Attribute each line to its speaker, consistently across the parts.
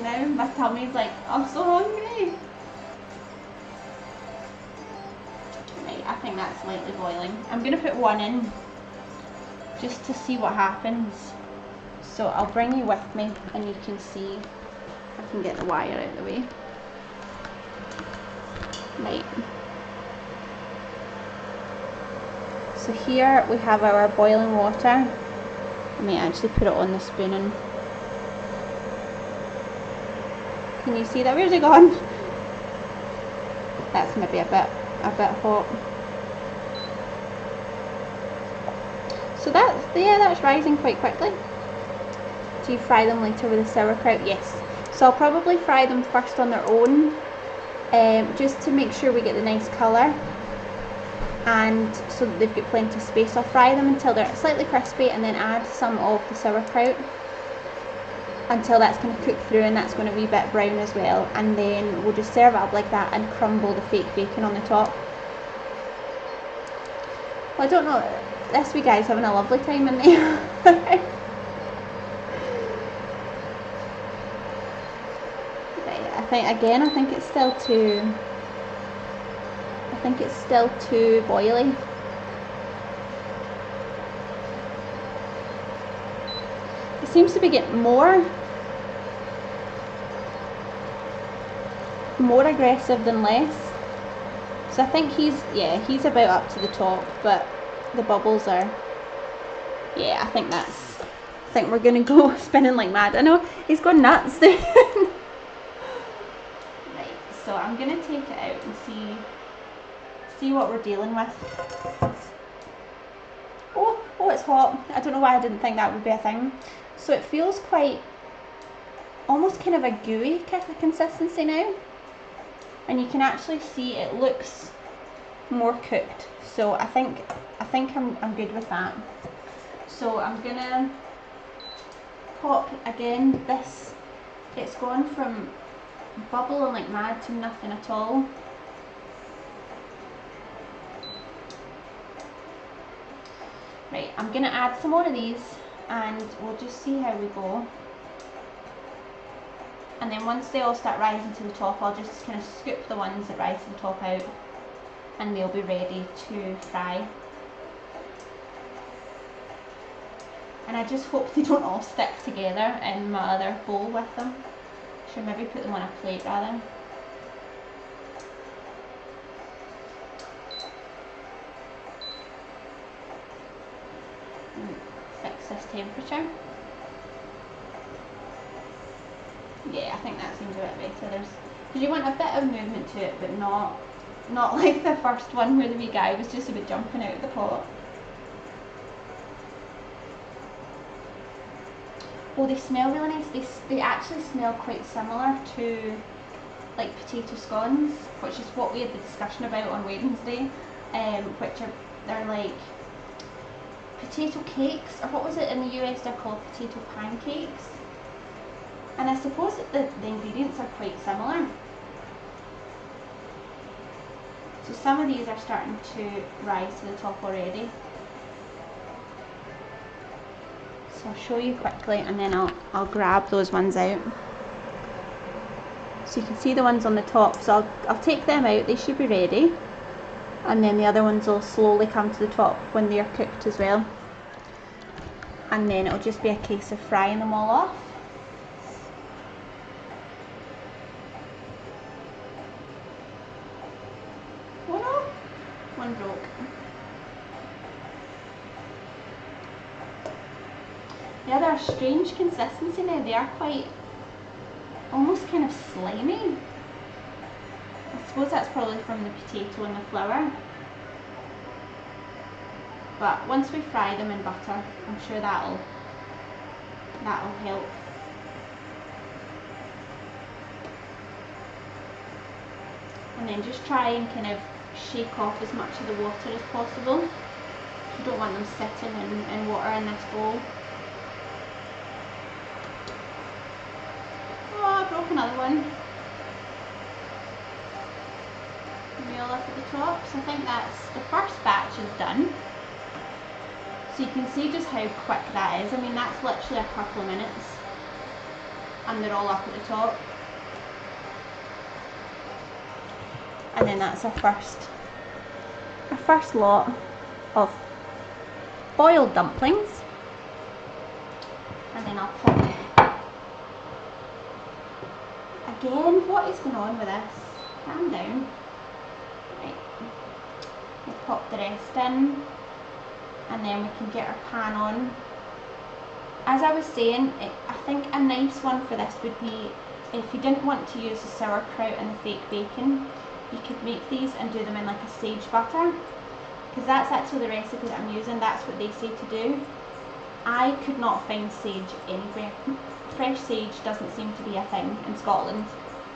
Speaker 1: now. My tummy's like, I'm so hungry. Right, I think that's slightly boiling. I'm going to put one in just to see what happens. So I'll bring you with me and you can see. I can get the wire out of the way. Right. So here we have our boiling water. I may actually put it on the spoon and can you see that? Where's it gone? That's maybe a bit hot. So that's rising quite quickly. Do you fry them later with the sauerkraut? Yes. So I'll probably fry them first on their own, just to make sure we get the nice colour, and so that they've got plenty of space. I'll fry them until they're slightly crispy and then add some of the sauerkraut until that's going to cook through, and that's going to be a bit brown as well, and then we'll just serve it up like that and crumble the fake bacon on the top. Well, I don't know, this wee guy's having a lovely time in there. I think it's still too boily. It seems to be getting more aggressive than less. So I think he's about up to the top, but the bubbles are, yeah, I think we're gonna go spinning like mad. I know he's gone nuts there. So I'm going to take it out and see what we're dealing with. Oh, it's hot. I don't know why I didn't think that would be a thing. So it feels quite, almost kind of a gooey kind of consistency now. And you can actually see it looks more cooked. So I think I'm good with that. So I'm going to pop again this, it's gone from bubbling like mad to nothing at all. Right, I'm going to add some more of these and we'll just see how we go. And then once they all start rising to the top, I'll just kind of scoop the ones that rise to the top out and they'll be ready to fry. And I just hope they don't all stick together in my other bowl with them. Should maybe put them on a plate rather. Fix this temperature. Yeah, I think that seems a bit better. Because you want a bit of movement to it, but not like the first one where the wee guy was just a bit jumping out of the pot. Oh, they smell really nice. They actually smell quite similar to like potato scones, which is what we had the discussion about on Wednesday, they're like potato cakes, or what was it in the US they're called potato pancakes. And I suppose that the ingredients are quite similar. So some of these are starting to rise to the top already. So I'll show you quickly and then I'll grab those ones out. So you can see the ones on the top, so I'll take them out, they should be ready. And then the other ones will slowly come to the top when they're cooked as well. And then it'll just be a case of frying them all off. Oh no, one broke. Yeah, they're a strange consistency now. They are quite, almost kind of slimy. I suppose that's probably from the potato and the flour. But once we fry them in butter, I'm sure that'll help. And then just try and kind of shake off as much of the water as possible. You don't want them sitting in water in this bowl. Oh, I broke another one. Meal up at the top. So I think that's the first batch is done. So you can see just how quick that is. I mean, that's literally a couple of minutes. and they're all up at the top. And then that's our first lot of boiled dumplings. And then I'll pop. Again, what is going on with this? Calm down. Right. We'll pop the rest in, and then we can get our pan on. As I was saying, I think a nice one for this would be if you didn't want to use the sauerkraut and the fake bacon, you could make these and do them in like a sage butter, because that's actually the recipe that I'm using. That's what they say to do. I could not find sage anywhere. Fresh sage doesn't seem to be a thing in Scotland.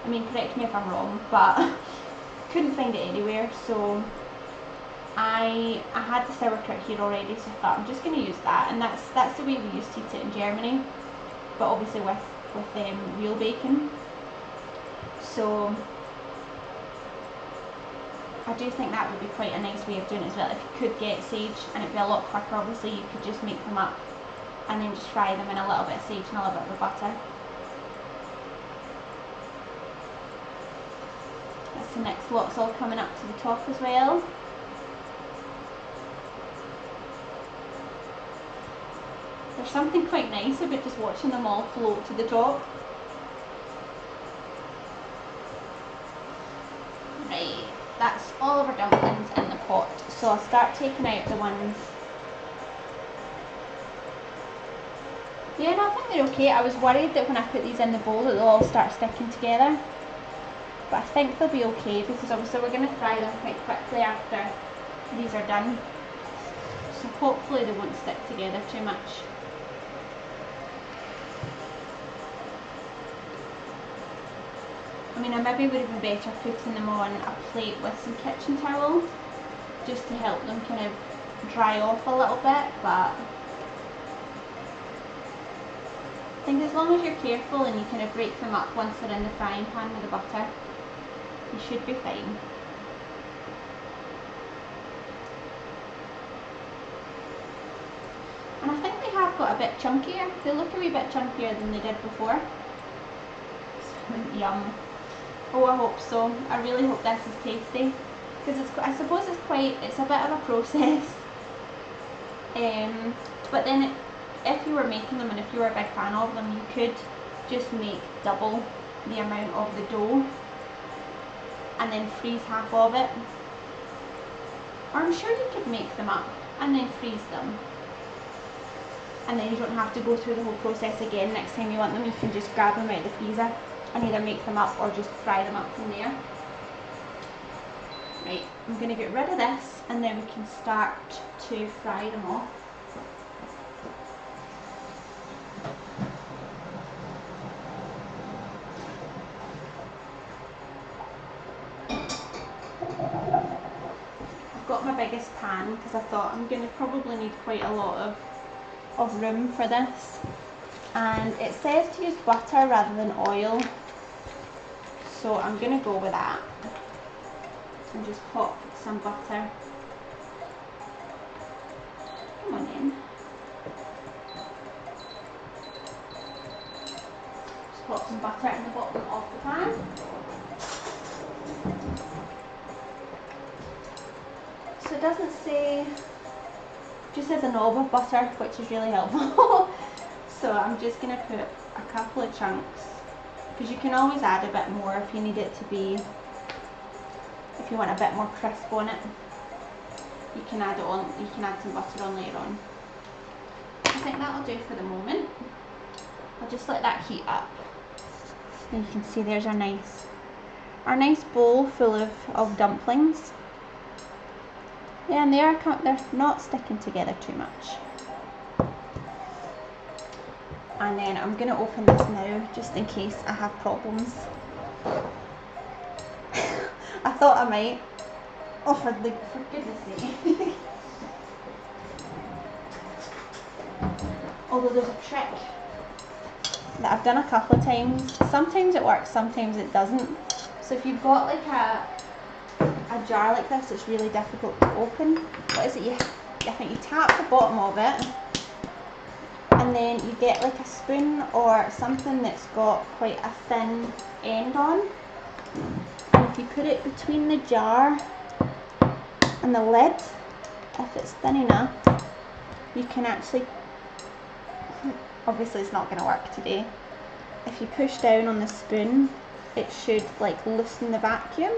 Speaker 1: I mean, correct me if I'm wrong, but couldn't find it anywhere. So I had the sauerkraut here already, so I thought I'm just going to use that, and that's the way we used to eat it in Germany, but obviously with real bacon. So I do think that would be quite a nice way of doing it as well. If you could get sage, and it'd be a lot quicker, obviously you could just make them up and then just fry them in a little bit of sage and a little bit of butter. That's the next lot's all coming up to the top as well. There's something quite nice about just watching them all float to the top. Right, that's all of our dumplings in the pot. So I'll start taking out the ones. Yeah, no, I think they're okay. I was worried that when I put these in the bowl that they'll all start sticking together. But I think they'll be okay, because obviously we're going to fry them quite quickly after these are done. So hopefully they won't stick together too much. I mean, I maybe would have been better putting them on a plate with some kitchen towel, just to help them kind of dry off a little bit, but I think as long as you're careful and you kind of break them up once they're in the frying pan with the butter, you should be fine. And I think they have got a bit chunkier. They look a wee bit chunkier than they did before. So, yum. Oh, I hope so. I really hope this is tasty, because I suppose it's a bit of a process. But then if you were making them and if you were a big fan of them, you could just make double the amount of the dough and then freeze half of it. Or I'm sure you could make them up and then freeze them, and then you don't have to go through the whole process again. Next time you want them, you can just grab them out of the freezer and either make them up or just fry them up from there. Right, I'm going to get rid of this and then we can start to fry them off. I've got my biggest pan because I thought I'm going to probably need quite a lot of room for this. And it says to use butter rather than oil, so I'm going to go with that and just pop some butter. Come on in. Just pop some butter in the bottom of the pan. So it doesn't say, just says a knob of butter, which is really helpful. So I'm just going to put a couple of chunks, because you can always add a bit more if you need it to be, if you want a bit more crisp on it. You can add it on, you can add some butter on later on. I think that'll do for the moment. I'll just let that heat up. And you can see there's our nice bowl full of dumplings. Yeah, and they're not sticking together too much. And then I'm going to open this now, just in case I have problems. I thought I might. Oh, for goodness sake. Although there's a trick that I've done a couple of times. Sometimes it works, sometimes it doesn't. So if you've got like a jar like this, it's really difficult to open. What is it? I think you tap the bottom of it, and then you get like a spoon or something that's got quite a thin end on, and if you put it between the jar and the lid, if it's thin enough, you can actually, obviously it's not going to work today, if you push down on the spoon it should like loosen the vacuum,